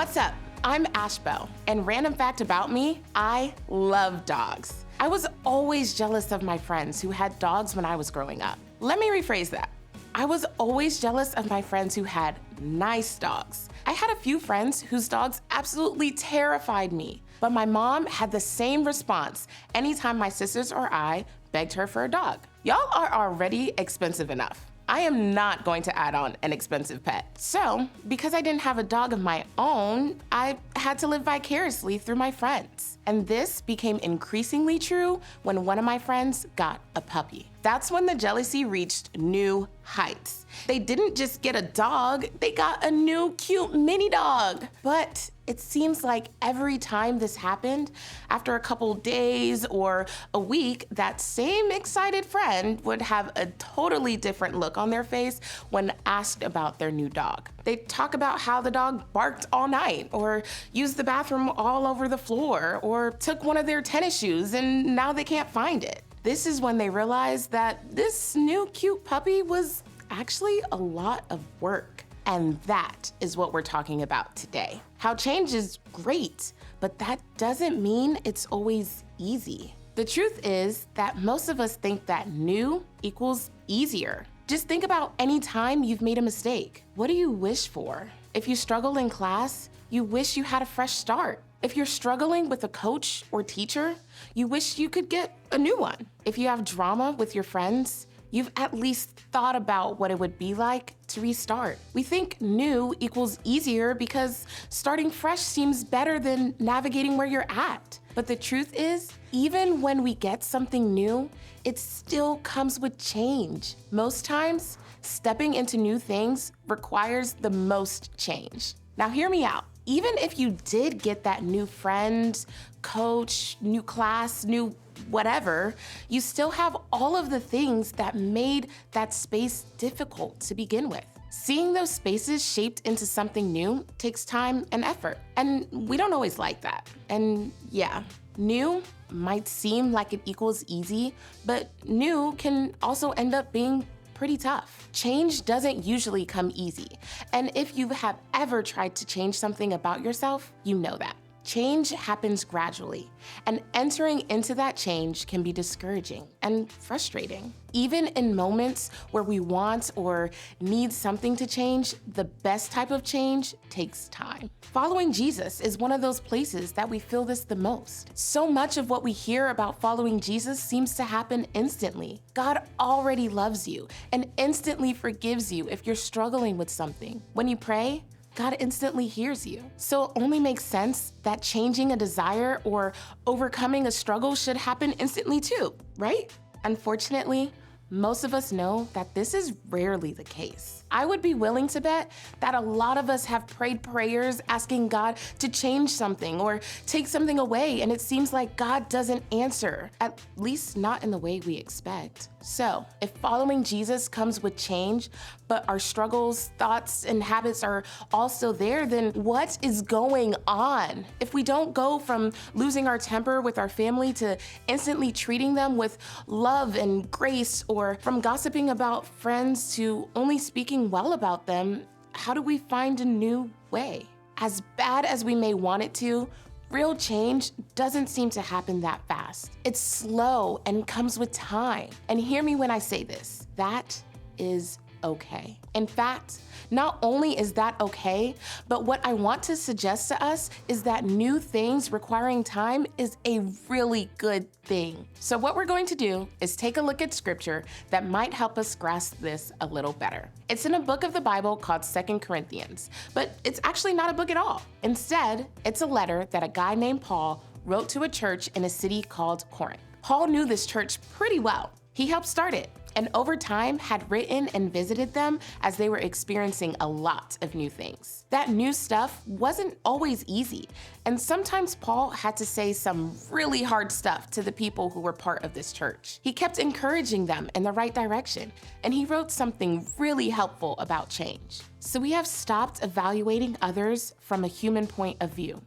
What's up? I'm Ashbel, and random fact about me, I love dogs. I was always jealous of my friends who had dogs when I was growing up. Let me rephrase that. I was always jealous of my friends who had nice dogs. I had a few friends whose dogs absolutely terrified me, but my mom had the same response anytime my sisters or I begged her for a dog. Y'all are already expensive enough. I am not going to add on an expensive pet. So, because I didn't have a dog of my own, I had to live vicariously through my friends. And this became increasingly true when one of my friends got a puppy. That's when the jealousy reached new heights. They didn't just get a dog, they got a new cute mini dog. But it seems like every time this happened, after a couple days or a week, that same excited friend would have a totally different look on their face when asked about their new dog. They'd talk about how the dog barked all night, or used the bathroom all over the floor, or took one of their tennis shoes and now they can't find it. This is when they realized that this new cute puppy was actually a lot of work. And that is what we're talking about today. How change is great, but that doesn't mean it's always easy. The truth is that most of us think that new equals easier. Just think about any time you've made a mistake. What do you wish for? If you struggle in class, you wish you had a fresh start. If you're struggling with a coach or teacher, you wish you could get a new one. If you have drama with your friends, you've at least thought about what it would be like to restart. We think new equals easier because starting fresh seems better than navigating where you're at. But the truth is, even when we get something new, it still comes with change. Most times, stepping into new things requires the most change. Now hear me out. Even if you did get that new friend, coach, new class, new whatever, you still have all of the things that made that space difficult to begin with. Seeing those spaces shaped into something new takes time and effort, and we don't always like that. And yeah, new might seem like it equals easy, but new can also end up being pretty tough. Change doesn't usually come easy, and if you have ever tried to change something about yourself, you know that. Change happens gradually, and entering into that change can be discouraging and frustrating. Even in moments where we want or need something to change, the best type of change takes time. Following Jesus is one of those places that we feel this the most. So much of what we hear about following Jesus seems to happen instantly. God already loves you and instantly forgives you if you're struggling with something. When you pray, God instantly hears you. So it only makes sense that changing a desire or overcoming a struggle should happen instantly too, right? Unfortunately, most of us know that this is rarely the case. I would be willing to bet that a lot of us have prayed prayers asking God to change something or take something away, and it seems like God doesn't answer, at least not in the way we expect. So, if following Jesus comes with change, but our struggles, thoughts, and habits are all still there, then what is going on? If we don't go from losing our temper with our family to instantly treating them with love and grace, or from gossiping about friends to only speaking well about them, how do we find a new way? As bad as we may want it to, real change doesn't seem to happen that fast. It's slow and comes with time. And hear me when I say this, that is okay. In fact, not only is that okay, but what I want to suggest to us is that new things requiring time is a really good thing. So what we're going to do is take a look at scripture that might help us grasp this a little better. It's in a book of the Bible called 2 Corinthians, but it's actually not a book at all. Instead, it's a letter that a guy named Paul wrote to a church in a city called Corinth. Paul knew this church pretty well. He helped start it, and over time had written and visited them as they were experiencing a lot of new things. That new stuff wasn't always easy, and sometimes Paul had to say some really hard stuff to the people who were part of this church. He kept encouraging them in the right direction, and he wrote something really helpful about change. So we have stopped evaluating others from a human point of view.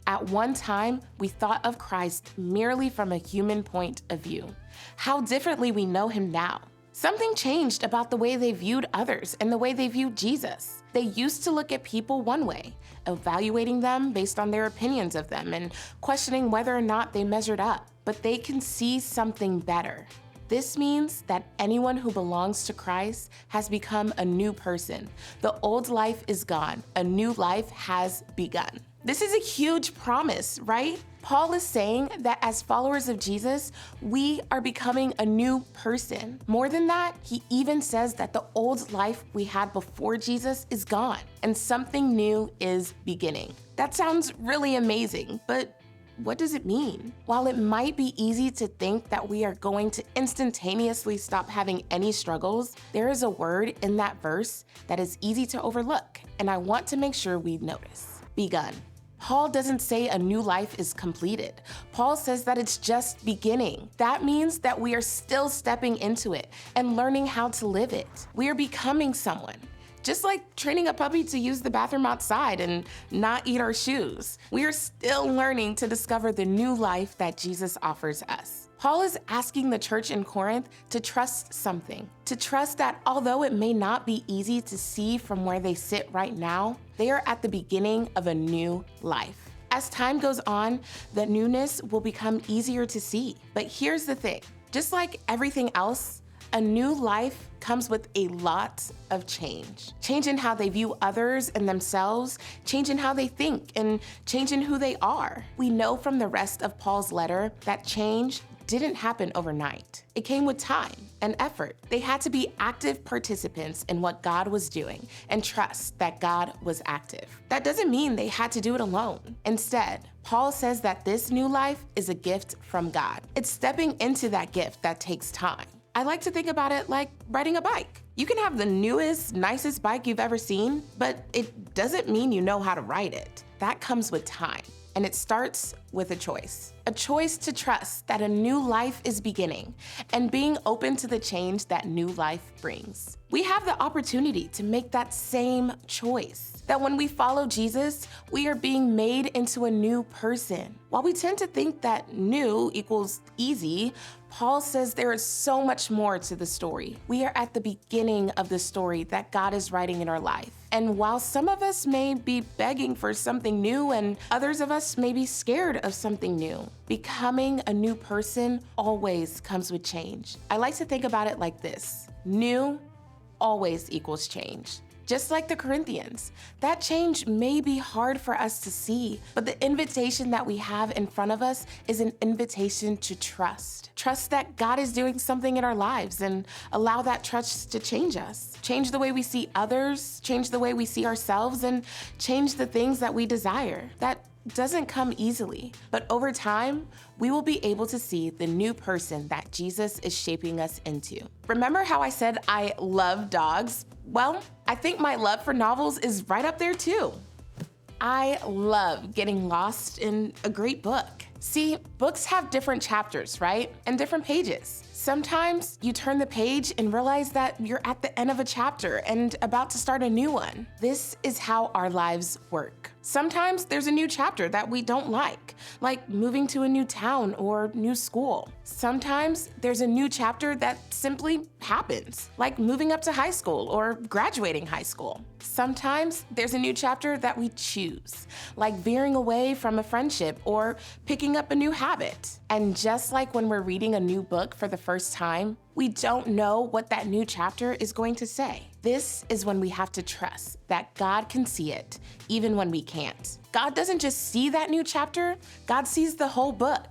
At one time, we thought of Christ merely from a human point of view. How differently we know him now. Something changed about the way they viewed others and the way they viewed Jesus. They used to look at people one way, evaluating them based on their opinions of them and questioning whether or not they measured up. But they can see something better. This means that anyone who belongs to Christ has become a new person. The old life is gone. A new life has begun. This is a huge promise, right? Paul is saying that as followers of Jesus, we are becoming a new person. More than that, he even says that the old life we had before Jesus is gone and something new is beginning. That sounds really amazing, but what does it mean? While it might be easy to think that we are going to instantaneously stop having any struggles, there is a word in that verse that is easy to overlook, and I want to make sure we notice. Begun. Paul doesn't say a new life is completed. Paul says that it's just beginning. That means that we are still stepping into it and learning how to live it. We are becoming someone. Just like training a puppy to use the bathroom outside and not eat our shoes, we are still learning to discover the new life that Jesus offers us. Paul is asking the church in Corinth to trust something, to trust that although it may not be easy to see from where they sit right now, they are at the beginning of a new life. As time goes on, the newness will become easier to see. But here's the thing, just like everything else, a new life comes with a lot of change. Change in how they view others and themselves, change in how they think, and change in who they are. We know from the rest of Paul's letter that change didn't happen overnight. It came with time and effort. They had to be active participants in what God was doing and trust that God was active. That doesn't mean they had to do it alone. Instead, Paul says that this new life is a gift from God. It's stepping into that gift that takes time. I like to think about it like riding a bike. You can have the newest, nicest bike you've ever seen, but it doesn't mean you know how to ride it. That comes with time, and it starts with a choice to trust that a new life is beginning and being open to the change that new life brings. We have the opportunity to make that same choice, that when we follow Jesus, we are being made into a new person. While we tend to think that new equals easy, Paul says there is so much more to the story. We are at the beginning of the story that God is writing in our life. And while some of us may be begging for something new and others of us may be scared of something new, becoming a new person always comes with change. I like to think about it like this: new always equals change. Just like the Corinthians, that change may be hard for us to see, but the invitation that we have in front of us is an invitation to trust. Trust that God is doing something in our lives and allow that trust to change us. Change the way we see others, change the way we see ourselves, and change the things that we desire. That doesn't come easily, but over time, we will be able to see the new person that Jesus is shaping us into. Remember how I said I love dogs? Well, I think my love for novels is right up there too. I love getting lost in a great book. See, books have different chapters, right? And different pages. Sometimes you turn the page and realize that you're at the end of a chapter and about to start a new one. This is how our lives work. Sometimes there's a new chapter that we don't like moving to a new town or new school. Sometimes there's a new chapter that simply happens, like moving up to high school or graduating high school. Sometimes there's a new chapter that we choose, like veering away from a friendship or picking up a new habit. And just like when we're reading a new book for the first time, we don't know what that new chapter is going to say. This is when we have to trust that God can see it, even when we can't. God doesn't just see that new chapter, God sees the whole book.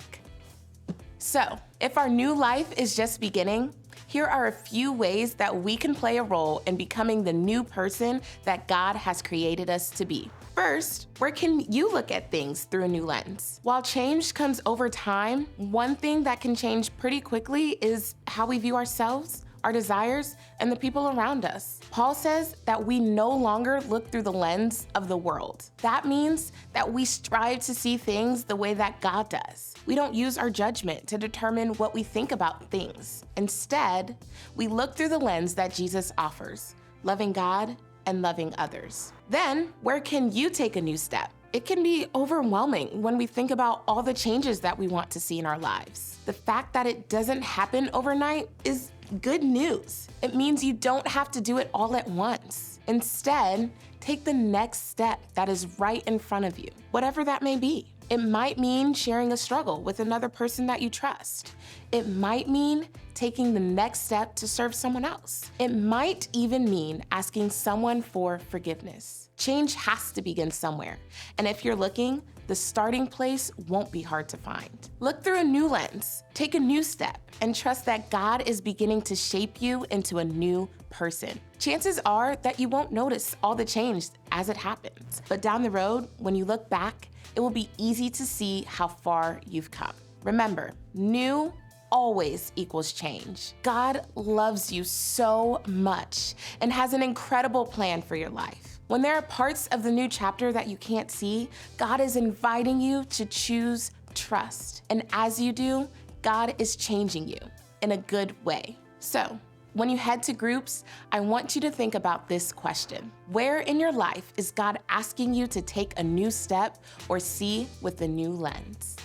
So, if our new life is just beginning, here are a few ways that we can play a role in becoming the new person that God has created us to be. First, where can you look at things through a new lens? While change comes over time, one thing that can change pretty quickly is how we view ourselves, our desires, and the people around us. Paul says that we no longer look through the lens of the world. That means that we strive to see things the way that God does. We don't use our judgment to determine what we think about things. Instead, we look through the lens that Jesus offers, loving God and loving others. Then, where can you take a new step? It can be overwhelming when we think about all the changes that we want to see in our lives. The fact that it doesn't happen overnight is Good news. It means you don't have to do it all at once. Instead, take the next step that is right in front of you, whatever that may be. It might mean sharing a struggle with another person that you trust. It might mean taking the next step to serve someone else. It might even mean asking someone for forgiveness. Change has to begin somewhere, and if you're looking, the starting place won't be hard to find. Look through a new lens, take a new step, and trust that God is beginning to shape you into a new person. Chances are that you won't notice all the change as it happens, but down the road, when you look back, it will be easy to see how far you've come. Remember, new always equals change. God loves you so much and has an incredible plan for your life. When there are parts of the new chapter that you can't see, God is inviting you to choose trust. And as you do, God is changing you in a good way. So, when you head to groups, I want you to think about this question. Where in your life is God asking you to take a new step or see with a new lens?